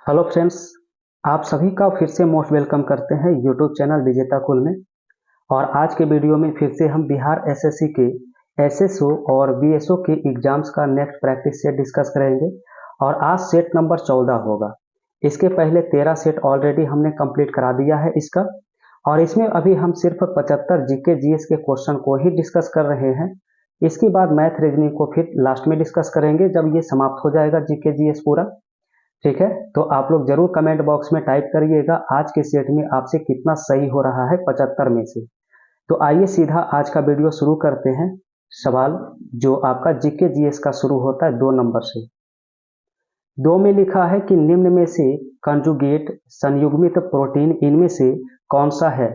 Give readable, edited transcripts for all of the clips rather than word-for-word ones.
Hello friends, आप सभी का फिर से मोस्ट वेलकम करते हैं यूट्यूब चैनल विजेता कुल में। और आज के वीडियो में फिर से हम बिहार एसएससी के एसएसओ और बीएसओ के एग्जाम्स का नेक्स्ट प्रैक्टिस सेट डिस्कस करेंगे। और आज सेट नंबर 14 होगा। इसके पहले 13 सेट ऑलरेडी हमने कंप्लीट करा दिया है इसका। और इसमें अभी हम सिर्फ 75 जीके जीएस के क्वेश्चन को ही डिस्कस कर रहे हैं। इसके बाद मैथ रीजनिंग को फिर लास्ट में डिस्कस करेंगे जब ये समाप्त हो जाएगा जीके जीएस पूरा। ठीक है, तो आप लोग जरूर कमेंट बॉक्स में टाइप करिएगा आज के सेट में आपसे कितना सही हो रहा है 75 में से। तो आइए सीधा आज का वीडियो शुरू करते हैं। सवाल जो आपका जीके जीएस का शुरू होता है 2 नंबर से। 2 में लिखा है कि निम्न में से कंजुगेट संयुग्मित प्रोटीन इनमें से कौन सा है।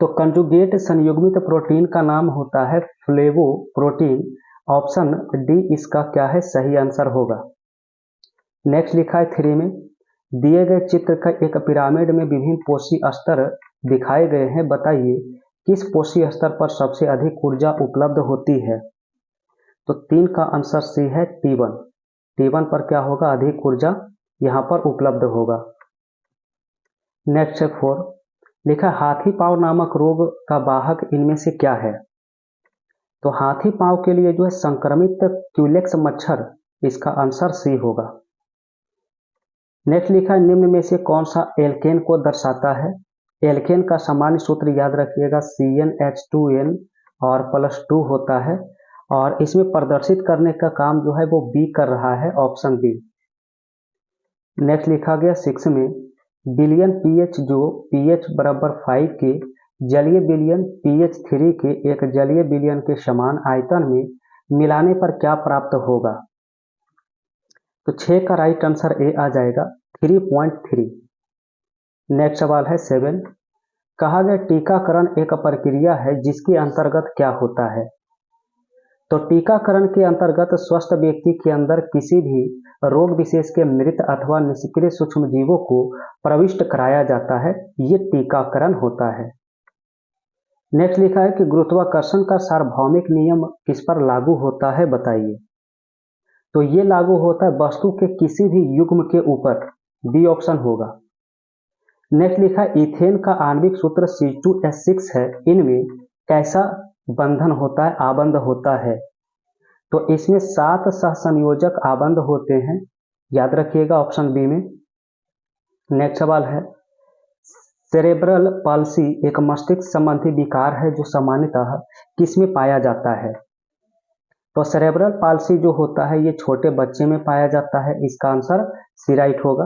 तो कंजुगेट संयुग्मित प्रोटीन का नाम होता है फ्लेवो प्रोटीन। ऑप्शन डी इसका क्या है, सही आंसर होगा। नेक्स्ट लिखा है 3 में, दिए गए चित्र का एक पिरामिड में विभिन्न पोषी स्तर दिखाए गए हैं, बताइए किस पोषी स्तर पर सबसे अधिक ऊर्जा उपलब्ध होती है। तो 3 का आंसर सी है T1। T1 पर क्या होगा, अधिक ऊर्जा यहाँ पर उपलब्ध होगा। नेक्स्ट है 4, लिखा हाथी पांव नामक रोग का वाहक इनमें से क्या है। तो हाथी पांव के लिए जो है संक्रमित क्यूलेक्स मच्छर, इसका आंसर सी होगा। नेक्स्ट लिखा है निम्न में से कौन सा एल्केन को दर्शाता है। एल्केन का सामान्य सूत्र याद रखिएगा CnH2n और +2 होता है। और इसमें प्रदर्शित करने का काम जो है वो बी कर रहा है, ऑप्शन बी। नेक्स्ट लिखा गया 6 में, बिलियन पीएच जो pH बराबर 5 के जलीय बिलियन pH 3 के एक जलीय बिलियन के समान आयतन में मिलाने पर क्या प्राप्त होगा। तो 6 का राइट आंसर ए आ जाएगा, 3.3। नेक्स्ट सवाल है 7, कहा गया टीकाकरण एक प्रक्रिया है जिसके अंतर्गत क्या होता है। तो टीकाकरण के अंतर्गत स्वस्थ व्यक्ति के अंदर किसी भी रोग विशेष के मृत अथवा निष्क्रिय सूक्ष्म जीवों को प्रविष्ट कराया जाता है, ये टीकाकरण होता है। नेक्स्ट लिखा है कि गुरुत्वाकर्षण का सार्वभौमिक नियम किस पर लागू होता है, बताइए। तो ये लागू होता है वस्तु के किसी भी युग्म के ऊपर, बी ऑप्शन होगा। नेक्स्ट लिखा इथेन का आणविक सूत्र C2H6 है, इनमें कैसा बंधन होता है, आबंध होता है। तो इसमें 7 सहसंयोजक आबंध होते हैं, याद रखिएगा ऑप्शन बी में। नेक्स्ट सवाल है, सेरेब्रल पाल्सी एक मस्तिष्क संबंधी विकार है जो सामान्यतः किसमें पाया जाता है। तो सेरेब्रल पाल्सी जो होता है ये छोटे बच्चे में पाया जाता है, इसका आंसर सी राइट होगा।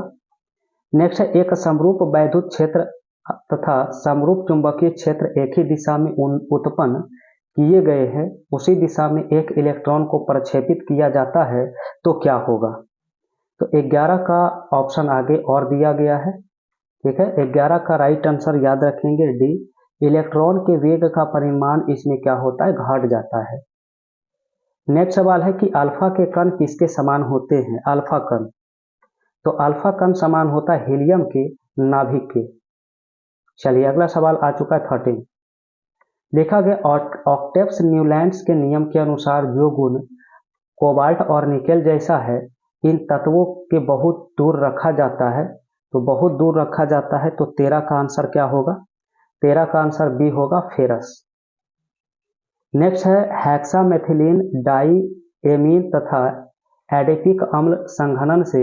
नेक्स्ट है, एक समरूप वैद्युत क्षेत्र तथा समरूप चुंबकीय क्षेत्र एक ही दिशा में उत्पन्न किए गए हैं, उसी दिशा में एक इलेक्ट्रॉन को प्रक्षेपित किया जाता है, तो क्या होगा। तो 11 का ऑप्शन आगे और दिया गया है। ठीक है, 11 का राइट आंसर याद रखेंगे डी, इलेक्ट्रॉन के वेग का परिमाण इसमें क्या होता है, घट जाता है। नेक्स्ट सवाल है कि अल्फा के कण किसके समान होते हैं, अल्फा कण। तो अल्फा कण समान होता है हीलियम के नाभिक के। चलिए अगला सवाल आ चुका है 13, लिखा गया ऑक्टेव्स न्यूलैंड्स के नियम के अनुसार जो गुण कोबाल्ट और निकेल जैसा है इन तत्वों के बहुत दूर रखा जाता है। तो बहुत दूर रखा जाता है, तो 13 का आंसर क्या होगा, 13 का आंसर बी होगा, फेरस। नेक्स्ट है हेक्सामेथिलीन डाई एमीन तथा एडेपिक अम्ल संघनन से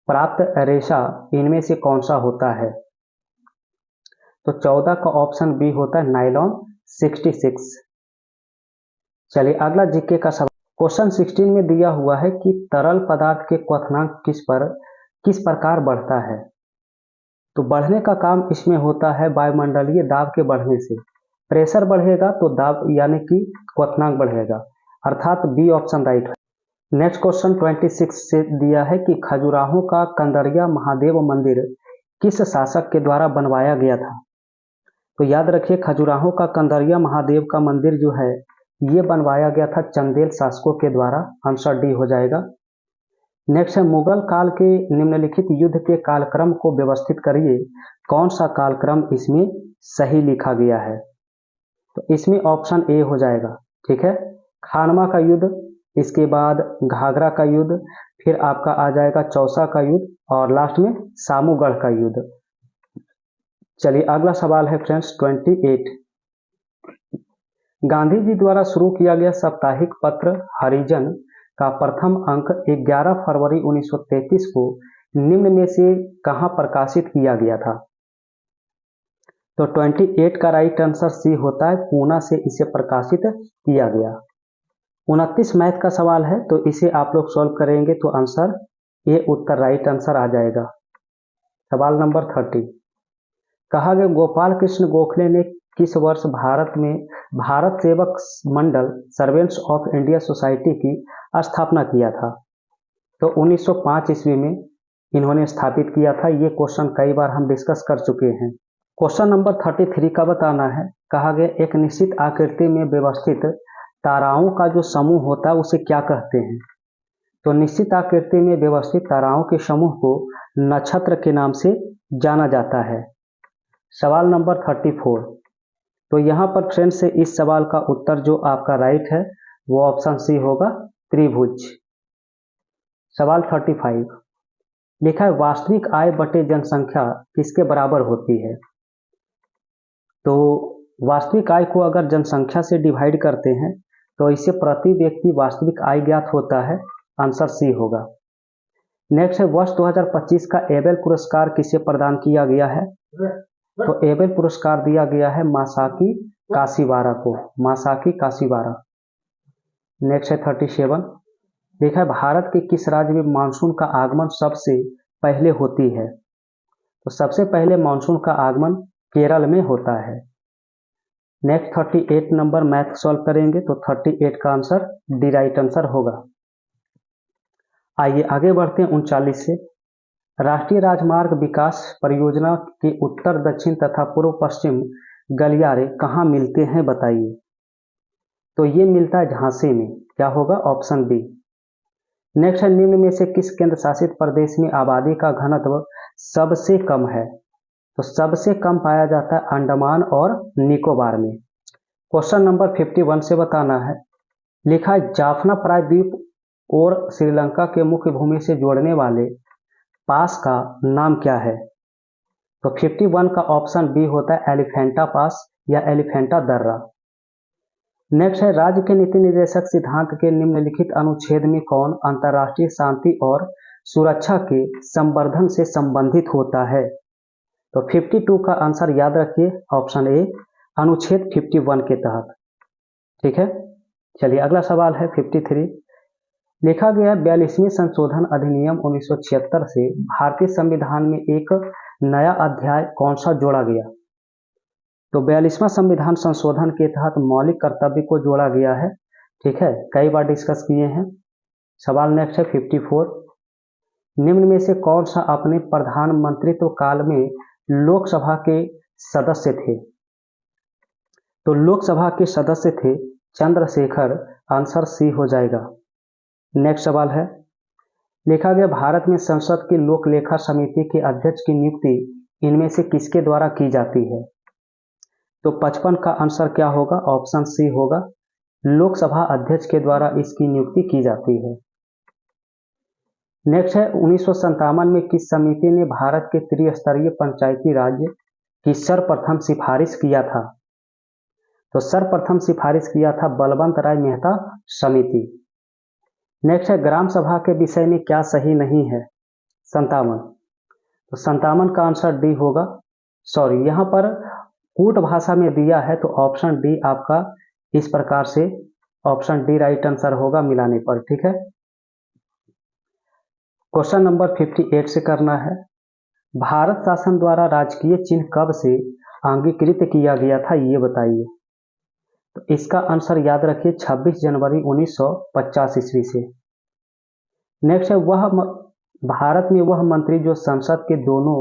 प्राप्त रेशा इनमें से कौन सा होता है। तो 14 का ऑप्शन बी होता है नाइलॉन 66। चलिए अगला जीके का सवाल, क्वेश्चन 16 में दिया हुआ है कि तरल पदार्थ के क्वथनांक किस प्रकार बढ़ता है। तो बढ़ने का काम इसमें होता है वायुमंडलीय दाब के बढ़ने से। प्रेशर बढ़ेगा तो दाब यानी कि क्वथनांक बढ़ेगा, अर्थात बी ऑप्शन राइट है। नेक्स्ट क्वेश्चन 26 से दिया है कि खजुराहो का कंदरिया महादेव मंदिर किस शासक के द्वारा बनवाया गया था। तो याद रखिए खजुराहो का कंदरिया महादेव का मंदिर जो है ये बनवाया गया था चंदेल शासकों के द्वारा, आंसर डी हो जाएगा। नेक्स्ट है, मुगल काल के निम्नलिखित युद्ध के कालक्रम को व्यवस्थित करिए, कौन सा कालक्रम इसमें सही लिखा गया है। तो इसमें ऑप्शन ए हो जाएगा। ठीक है, खानवा का युद्ध, इसके बाद घाघरा का युद्ध, फिर आपका आ जाएगा चौसा का युद्ध और लास्ट में सामूगढ़ का युद्ध। चलिए अगला सवाल है फ्रेंड्स 28। गांधी जी द्वारा शुरू किया गया साप्ताहिक पत्र हरिजन का प्रथम अंक 11 फरवरी 1933 को निम्न में से कहां प्रकाशित किया गया था? तो 28 का राइट आंसर सी होता है, पूना से इसे प्रकाशित किया गया। 29 मैथ का सवाल है, तो इसे आप लोग सॉल्व करेंगे तो आंसर ए उत्तर राइट आंसर आ जाएगा। सवाल नंबर 30। कहा गया गोपाल कृष्ण गोखले ने किस वर्ष भारत में भारत सेवक मंडल सर्वेंट्स ऑफ इंडिया सोसाइटी की स्थापना किया था? तो 1905 ईस्वी में इन्होंने स्थापित किया था। ये क्वेश्चन कई बार हम डिस्कस कर चुके हैं। क्वेश्चन नंबर 33 का बताना है। कहा गया एक निश्चित आकृति में व्यवस्थित ताराओं का जो समूह होता है उसे क्या कहते हैं? तो निश्चित आकृति में व्यवस्थित ताराओं के समूह को नक्षत्र के नाम से जाना जाता है। सवाल नंबर 34। तो यहाँ पर फ्रेंड से इस सवाल का उत्तर जो आपका राइट है वो ऑप्शन सी होगा, त्रिभुज। सवाल 35। लिखा है वास्तविक आय बटे जनसंख्या किसके बराबर होती है? तो वास्तविक आय को अगर जनसंख्या से डिवाइड करते हैं तो इससे प्रति व्यक्ति वास्तविक आय ज्ञात होता है। आंसर सी होगा। नेक्स्ट है वर्ष 2025 का एबेल पुरस्कार किसे प्रदान किया गया है? तो एबेल पुरस्कार दिया गया है मासाकी काशीवारा को, मासाकी काशीवारा। नेक्स्ट है 37। देखा है भारत के किस राज्य में मानसून का आगमन सबसे पहले होती है? तो सबसे पहले मानसून का आगमन केरल में होता है। नेक्स्ट 38 नंबर मैथ सॉल्व करेंगे तो 38 का आंसर डी राइट आंसर होगा। आइए आगे बढ़ते हैं 39 से। राष्ट्रीय राजमार्ग विकास परियोजना के उत्तर दक्षिण तथा पूर्व पश्चिम गलियारे कहाँ मिलते हैं बताइए? तो ये मिलता है झांसी में। क्या होगा? Option B. नेक्स्ट है निम्न में से किस केंद्र शासित प्रदेश में आबादी का घनत्व सबसे कम है? तो सबसे कम पाया जाता है अंडमान और निकोबार में। क्वेश्चन नंबर 51 से बताना है। लिखा है जाफना प्रायद्वीप और श्रीलंका के मुख्य भूमि से जोड़ने वाले पास का नाम क्या है? तो 51 का ऑप्शन बी होता है एलिफेंटा पास या एलिफेंटा दर्रा। नेक्स्ट है राज्य के नीति निर्देशक सिद्धांत के निम्नलिखित अनुच्छेद में कौन अंतर्राष्ट्रीय शांति और सुरक्षा के संवर्धन से संबंधित होता है? तो 52 का आंसर याद रखिए, ऑप्शन ए अनुच्छेद 51 के तहत। ठीक है, चलिए अगला सवाल है 53। लिखा गया 42वें संशोधन अधिनियम 1976 से भारतीय संविधान में एक नया अध्याय कौन सा जोड़ा गया? तो 42वां संविधान संशोधन के तहत मौलिक कर्तव्य को जोड़ा गया है। ठीक है, कई बार डिस्कस किए हैं। सवाल नेक्स्ट है 54। निम्न में से कौन सा अपने प्रधानमंत्रित्व काल में लोकसभा के सदस्य थे? तो लोकसभा के सदस्य थे चंद्रशेखर। आंसर सी हो जाएगा। नेक्स्ट सवाल है। लिखा गया भारत में संसद की लोक लेखा समिति के अध्यक्ष की नियुक्ति इनमें से किसके द्वारा की जाती है? तो 55 का आंसर क्या होगा? ऑप्शन सी होगा, लोकसभा अध्यक्ष के द्वारा इसकी नियुक्ति की जाती है। नेक्स्ट है 1957 में किस समिति ने भारत के त्रिस्तरीय पंचायती राज की सर्वप्रथम सिफारिश किया था? तो सर्वप्रथम सिफारिश किया था बलवंत राय मेहता समिति। नेक्स्ट है ग्राम सभा के विषय में क्या सही नहीं है? 57। तो 57 का आंसर डी होगा। सॉरी, यहाँ पर कूट भाषा में दिया है तो ऑप्शन डी आपका इस प्रकार से ऑप्शन डी राइट आंसर होगा मिलाने पर। ठीक है, क्वेश्चन नंबर 58 से करना है। भारत शासन द्वारा राजकीय चिन्ह कब से अंगीकृत किया गया था ये बताइए? तो इसका आंसर याद रखिए 26 जनवरी 1950 ईस्वी से। नेक्स्ट है वह भारत में वह मंत्री जो संसद के दोनों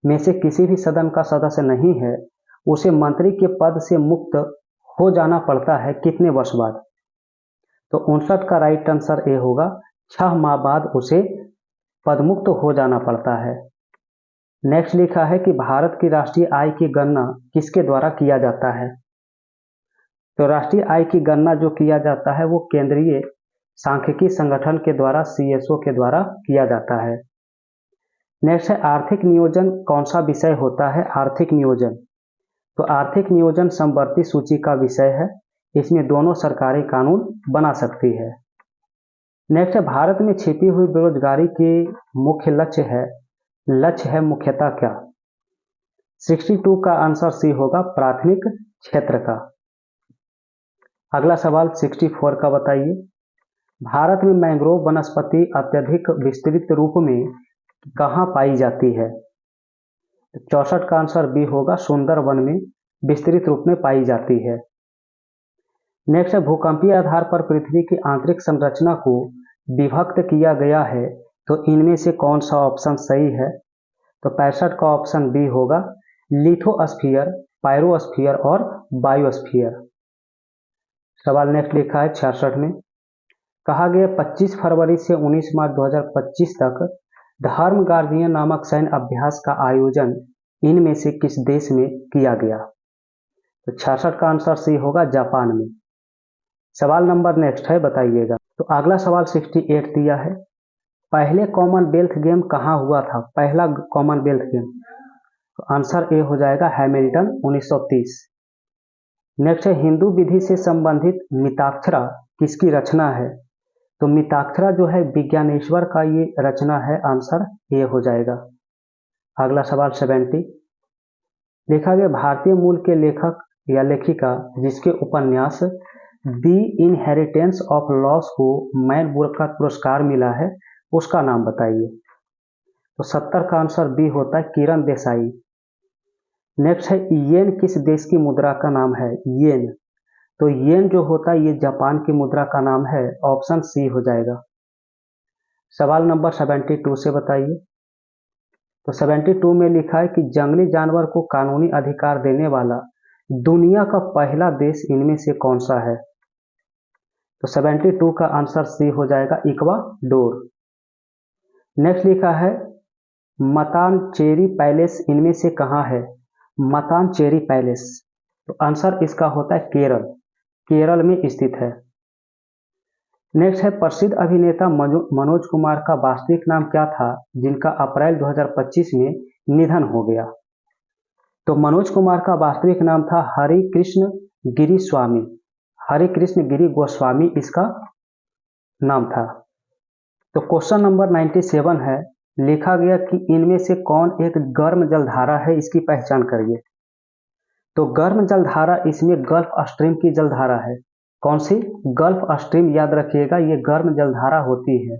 में से किसी भी सदन का सदस्य नहीं है उसे मंत्री के पद से मुक्त हो जाना पड़ता है कितने वर्ष बाद? तो 59 का राइट आंसर ए होगा, 6 माह बाद उसे पदमुक्त हो जाना पड़ता है। नेक्स्ट लिखा है कि भारत की राष्ट्रीय आय की गणना किसके द्वारा किया जाता है? तो राष्ट्रीय आय की गणना जो किया जाता है वो केंद्रीय सांख्यिकी संगठन के द्वारा CSO के द्वारा किया जाता है। नेक्स्ट है आर्थिक नियोजन कौन सा विषय होता है? आर्थिक नियोजन, तो आर्थिक नियोजन समवर्ती सूची का विषय है। इसमें दोनों सरकारें कानून बना सकती है। नेक्स्ट है भारत में छिपी हुई बेरोजगारी के मुख्य लक्ष्य है मुख्यतः क्या? 62 का आंसर सी होगा, प्राथमिक क्षेत्र का। अगला सवाल 64 का बताइए। भारत में मैंग्रोव वनस्पति अत्यधिक विस्तृत रूप में कहाँ पाई जाती है? 64 का आंसर बी होगा, सुंदरवन में विस्तृत रूप में पाई जाती है। नेक्स्ट है भूकंपीय आधार पर पृथ्वी की आंतरिक संरचना को विभक्त किया गया है, तो इनमें से कौन सा ऑप्शन सही है? तो 65 का ऑप्शन बी होगा, लिथोस्फीयर, पायरोस्फीयर और बायोस्फीयर। सवाल नेक्स्ट लिखा है 66 में, कहा गया 25 फरवरी से 19 मार्च 2025 तक धर्म गार्जियन नामक सैन्य अभ्यास का आयोजन इनमें से किस देश में किया गया? तो 66 का आंसर सी होगा, जापान में। सवाल नंबर नेक्स्ट है, बताइएगा। तो अगला सवाल 68 दिया है, पहले कॉमनवेल्थ गेम कहाँ हुआ था? पहला कॉमनवेल्थ गेम, तो आंसर ए हो जाएगा, हैमिल्टन 1930। नेक्स्ट है हिंदू विधि से संबंधित मिताक्षरा किसकी रचना है? तो मिताक्षरा जो है विज्ञानेश्वर का ये रचना है, आंसर ए हो जाएगा। अगला सवाल 70, लिखा गया भारतीय मूल के लेखक या लेखिका जिसके उपन्यास दी इनहेरिटेंस ऑफ लॉस को मैन बुक का पुरस्कार मिला है, उसका नाम बताइए। तो 70 का आंसर बी होता है, किरण देसाई। नेक्स्ट है येन किस देश की मुद्रा का नाम है? येन, तो येन जो होता है ये जापान की मुद्रा का नाम है, ऑप्शन सी हो जाएगा। सवाल नंबर 72 से बताइए। तो 72 में लिखा है कि जंगली जानवर को कानूनी अधिकार देने वाला दुनिया का पहला देश इनमें से कौन सा है? तो 72 का आंसर सी हो जाएगा, इक्वाडोर। नेक्स्ट लिखा है मतानचेरी पैलेस इनमें से कहाँ है? मतानचेरी पैलेस, तो आंसर इसका होता है केरल, केरल में स्थित है। नेक्स्ट है प्रसिद्ध अभिनेता मनोज कुमार का वास्तविक नाम क्या था जिनका अप्रैल 2025 में निधन हो गया? तो मनोज कुमार का वास्तविक नाम था हरि कृष्ण गिरी स्वामी, हरि कृष्ण गिरी गोस्वामी इसका नाम था। तो क्वेश्चन नंबर 97 है, लिखा गया कि इनमें से कौन एक गर्म जलधारा है, इसकी पहचान करिए। तो गर्म जलधारा इसमें गल्फ स्ट्रीम की जलधारा है। कौन सी? गल्फ स्ट्रीम, याद रखिएगा ये गर्म जलधारा होती है।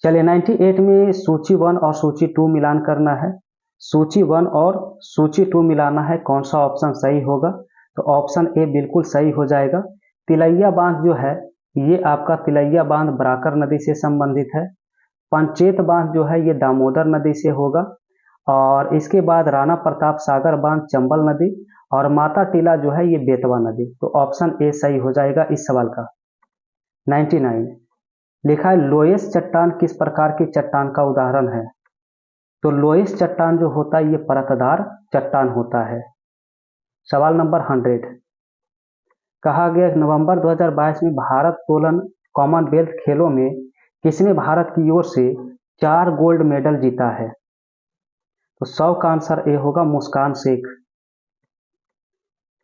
चलिए 98 में सूची 1 और सूची 2 मिलान करना है। सूची 1 और सूची 2 मिलाना है, कौन सा ऑप्शन सही होगा? तो ऑप्शन ए बिल्कुल सही हो जाएगा। तिलैया बांध जो है ये आपका तिलैया बांध बराकर नदी से संबंधित है। पंचेत बांध जो है ये दामोदर नदी से होगा, और इसके बाद राणा प्रताप सागर बांध चंबल नदी, और माता टीला जो है ये बेतवा नदी। तो ऑप्शन ए सही हो जाएगा इस सवाल का। 99 लिखा है लोएस चट्टान किस प्रकार की चट्टान का उदाहरण है? तो लोएस चट्टान जो होता है ये परतदार चट्टान होता है। सवाल नंबर 100, कहा गया नवंबर 2022 में भारत तोलन कॉमनवेल्थ खेलों में किसने भारत की ओर से 4 गोल्ड मेडल जीता है? तो 100 का आंसर ए होगा, मुस्कान शेख।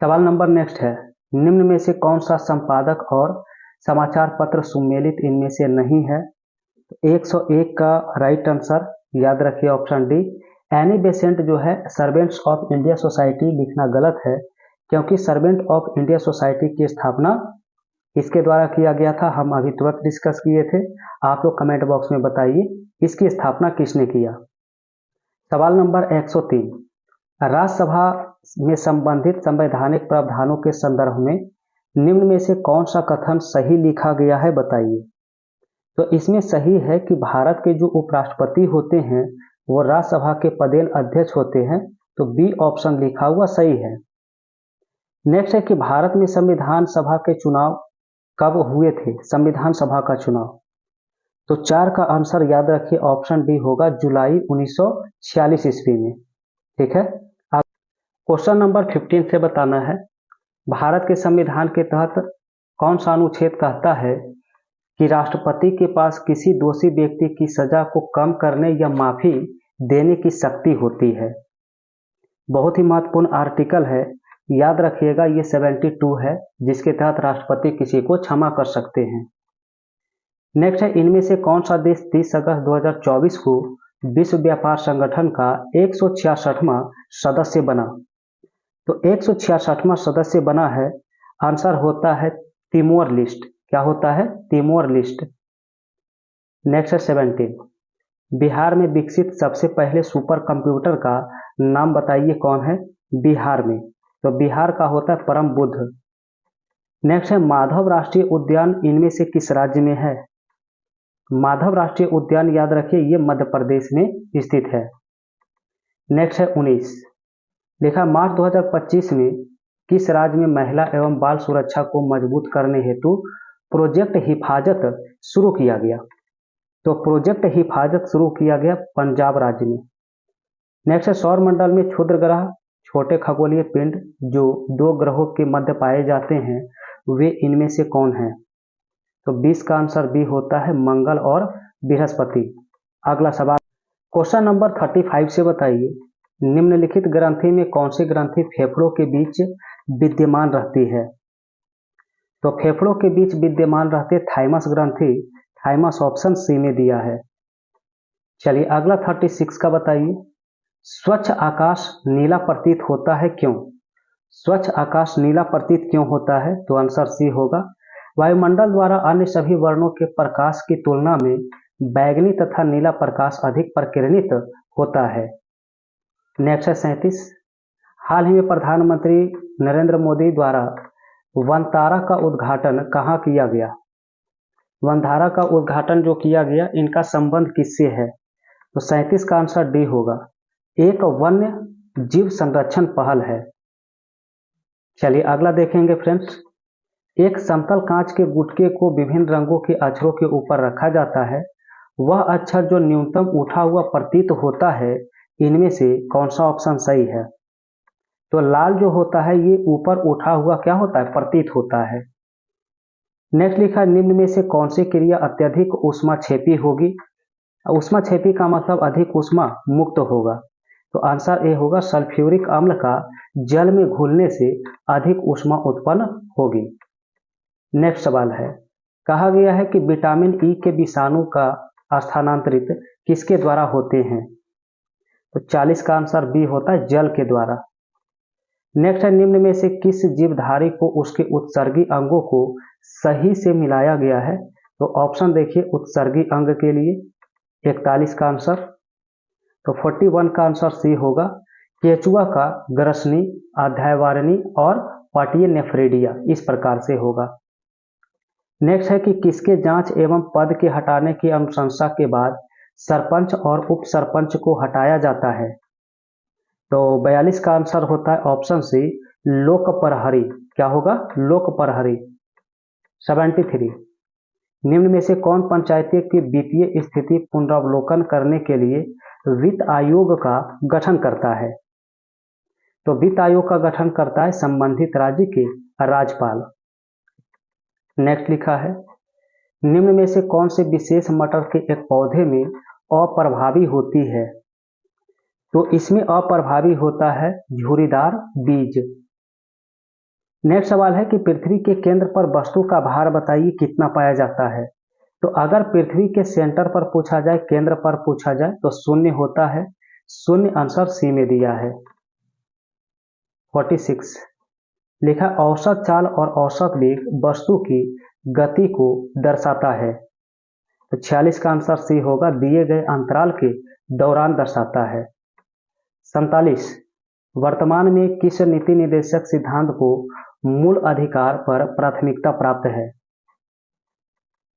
सवाल नंबर नेक्स्ट है, निम्न में से कौन सा संपादक और समाचार पत्र सुमेलित इनमें से नहीं है? तो 101 का राइट आंसर, याद रखिए ऑप्शन डी। एनी बेसेंट जो है सर्वेंट्स ऑफ इंडिया सोसाइटी लिखना गलत है, क्योंकि सर्वेंट ऑफ इंडिया सोसाइटी की स्थापना इसके द्वारा किया गया था। हम अभी तुरंत डिस्कस किए थे, आप लोग कमेंट बॉक्स में बताइए इसकी स्थापना किसने किया। सवाल नंबर 103, राज्यसभा में संबंधित संवैधानिक प्रावधानों के संदर्भ में निम्न में से कौन सा कथन सही लिखा गया है, बताइए। तो इसमें सही है कि भारत के जो उपराष्ट्रपति होते हैं वो राज्यसभा के पदेन अध्यक्ष होते हैं, तो बी ऑप्शन लिखा हुआ सही है। नेक्स्ट है कि भारत में संविधान सभा के चुनाव कब हुए थे? संविधान सभा का चुनाव, तो 4 का आंसर याद रखिए ऑप्शन डी होगा, जुलाई 1946 ईस्वी में। ठीक है, अब क्वेश्चन नंबर 15 से बताना है, भारत के संविधान के तहत कौन सा अनुच्छेद कहता है कि राष्ट्रपति के पास किसी दोषी व्यक्ति की सजा को कम करने या माफी देने की शक्ति होती है। बहुत ही महत्वपूर्ण आर्टिकल है, याद रखिएगा ये 72 है, जिसके तहत राष्ट्रपति किसी को क्षमा कर सकते हैं। नेक्स्ट है, इनमें से कौन सा देश 30 अगस्त 2024 को विश्व व्यापार संगठन का 166वां सदस्य बना? तो 166वां सदस्य बना है, आंसर होता है तिमोर लिस्ट। क्या होता है? Timor list. नेक्स्ट है 17, बिहार में विकसित सबसे पहले सुपर कंप्यूटर का नाम बताइए कौन है बिहार में? तो बिहार का होता है परम बुद्ध। नेक्स्ट है, माधव राष्ट्रीय उद्यान इनमें से किस राज्य में है? माधव राष्ट्रीय उद्यान याद रखिए ये मध्य प्रदेश में स्थित है। नेक्स्ट है 19, लिखा मार्च 2025 में किस राज्य में महिला एवं बाल सुरक्षा को मजबूत करने हेतु प्रोजेक्ट हिफाजत शुरू किया गया? तो प्रोजेक्ट हिफाजत शुरू किया गया पंजाब राज्य में। नेक्स्ट है, सौर मंडल में क्षुद्र ग्रह छोटे खगोलीय पिंड जो 2 ग्रहों के मध्य पाए जाते हैं वे इनमें से कौन हैं? तो 20 का आंसर बी होता है मंगल और बृहस्पति। अगला सवाल क्वेश्चन नंबर 35 से बताइए, निम्नलिखित ग्रंथि में कौन सी ग्रंथि फेफड़ों के बीच विद्यमान रहती है? तो फेफड़ों के बीच विद्यमान रहते थाइमस ग्रंथि, थाइमस ऑप्शन सी में दिया है। चलिए अगला 36 का बताइए, स्वच्छ आकाश नीला प्रतीत होता है क्यों? स्वच्छ आकाश नीला प्रतीत क्यों होता है? तो आंसर सी होगा, वायुमंडल द्वारा अन्य सभी वर्णों के प्रकाश की तुलना में बैंगनी तथा नीला प्रकाश अधिक प्रकीर्णित होता है। नेक्स्ट है 37, हाल ही में प्रधानमंत्री नरेंद्र मोदी द्वारा वनतारा का उद्घाटन कहाँ किया गया? वनधारा का उद्घाटन जो किया गया इनका संबंध किससे है? तो 37 का आंसर डी होगा, एक वन्य जीव संरक्षण पहल है। चलिए अगला देखेंगे फ्रेंड्स, एक समतल कांच के गुटके को विभिन्न रंगों के अक्षरों के ऊपर रखा जाता है, वह अक्षर जो न्यूनतम उठा हुआ प्रतीत होता है इनमें से कौन सा ऑप्शन सही है? तो लाल जो होता है ये ऊपर उठा हुआ क्या होता है? प्रतीत होता है। नेक्स्ट लिखा, निम्न में से कौन सी क्रिया अत्यधिक ऊष्माक्षेपी होगी? ऊष्माक्षेपी का मतलब अधिक ऊष्मा मुक्त होगा, तो आंसर ए होगा, सल्फ्यूरिक अम्ल का जल में घुलने से अधिक ऊष्मा उत्पन्न होगी। नेक्स्ट सवाल है, कहा गया है कि विटामिन ई के विषाणु का स्थानांतरित किसके द्वारा होते हैं? तो 40 का आंसर बी होता है, जल के द्वारा। नेक्स्ट है, निम्न में से किस जीवधारी को उसके उत्सर्गी अंगों को सही से मिलाया गया है? तो ऑप्शन देखिए उत्सर्गी अंग के लिए 41 का आंसर, तो 41 का आंसर सी होगा, केचुआ का ग्रसनी, अध्यायवारिणी और पटीय नेफ्रेडिया, इस प्रकार से होगा। नेक्स्ट है कि किसके जांच एवं पद के हटाने की अनुशंसा के बाद सरपंच और उप सरपंच को हटाया जाता है? तो 42 का आंसर होता है ऑप्शन सी, लोक प्रहरी। क्या होगा? लोक प्रहरी। 73, निम्न में से कौन पंचायती की वित्तीय स्थिति पुनरावलोकन करने के लिए वित्त आयोग का गठन करता है? तो वित्त आयोग का गठन करता है संबंधित राज्य के राज्यपाल। नेक्स्ट लिखा है, निम्न में से कौन से विशेष मटर के एक पौधे में अप्रभावी होती है? तो इसमें अप्रभावी होता है झुर्रीदार बीज। नेक्स्ट सवाल है कि पृथ्वी के केंद्र पर वस्तु का भार बताइए कितना पाया जाता है? तो अगर पृथ्वी के सेंटर पर पूछा जाए, केंद्र पर पूछा जाए तो 0 होता है, 0 आंसर सी में दिया है। 46, लिखा औसत चाल और औसत वेग वस्तु की गति को दर्शाता है। तो 46 का आंसर सी होगा, दिए गए अंतराल के दौरान दर्शाता है। 47, वर्तमान में किस नीति निर्देशक सिद्धांत को मूल अधिकार पर प्राथमिकता प्राप्त है?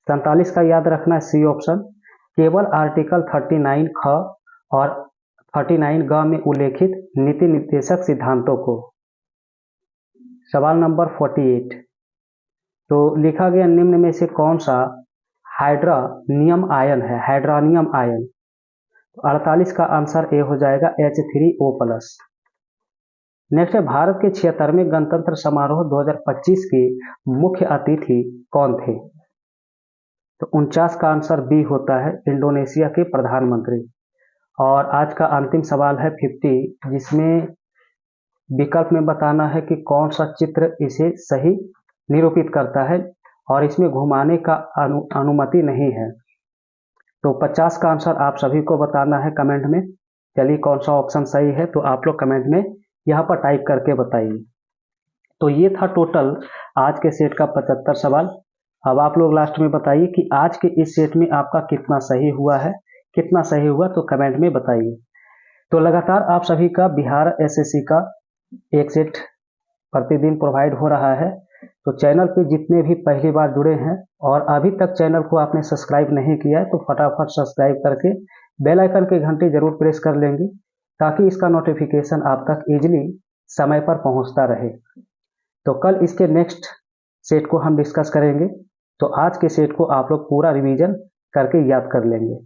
47 का याद रखना सी ऑप्शन, केवल आर्टिकल 39 ख और 39 ग में उल्लेखित नीति निर्देशक सिद्धांतों को। सवाल नंबर 48, तो लिखा गया निम्न में से कौन सा हाइड्रोनियम आयन है? Hydronium ion. 48 का आंसर ए हो जाएगा, H3O+। नेक्स्ट है, भारत के 76वें गणतंत्र समारोह 2025 के मुख्य अतिथि कौन थे? तो 49 का आंसर बी होता है, इंडोनेशिया के प्रधानमंत्री। और आज का अंतिम सवाल है 50, जिसमें विकल्प में बताना है कि कौन सा चित्र इसे सही निरूपित करता है और इसमें घुमाने का अनुमति नहीं है। तो 50 का आंसर आप सभी को बताना है कमेंट में। चलिए कौन सा ऑप्शन सही है तो आप लोग कमेंट में यहाँ पर टाइप करके बताइए। तो ये था टोटल आज के सेट का 75 सवाल। अब आप लोग लास्ट में बताइए कि आज के इस सेट में आपका कितना सही हुआ है, कितना सही हुआ तो कमेंट में बताइए। तो लगातार आप सभी का बिहार एसएससी का एक सेट प्रतिदिन प्रोवाइड हो रहा है। तो चैनल पे जितने भी पहली बार जुड़े हैं और अभी तक चैनल को आपने सब्सक्राइब नहीं किया है तो फटाफट सब्सक्राइब करके बेल आइकन की घंटी जरूर प्रेस कर लेंगे, ताकि इसका नोटिफिकेशन आप तक इजीली समय पर पहुंचता रहे। तो कल इसके नेक्स्ट सेट को हम डिस्कस करेंगे। तो आज के सेट को आप लोग पूरा रिवीजन करके याद कर लेंगे।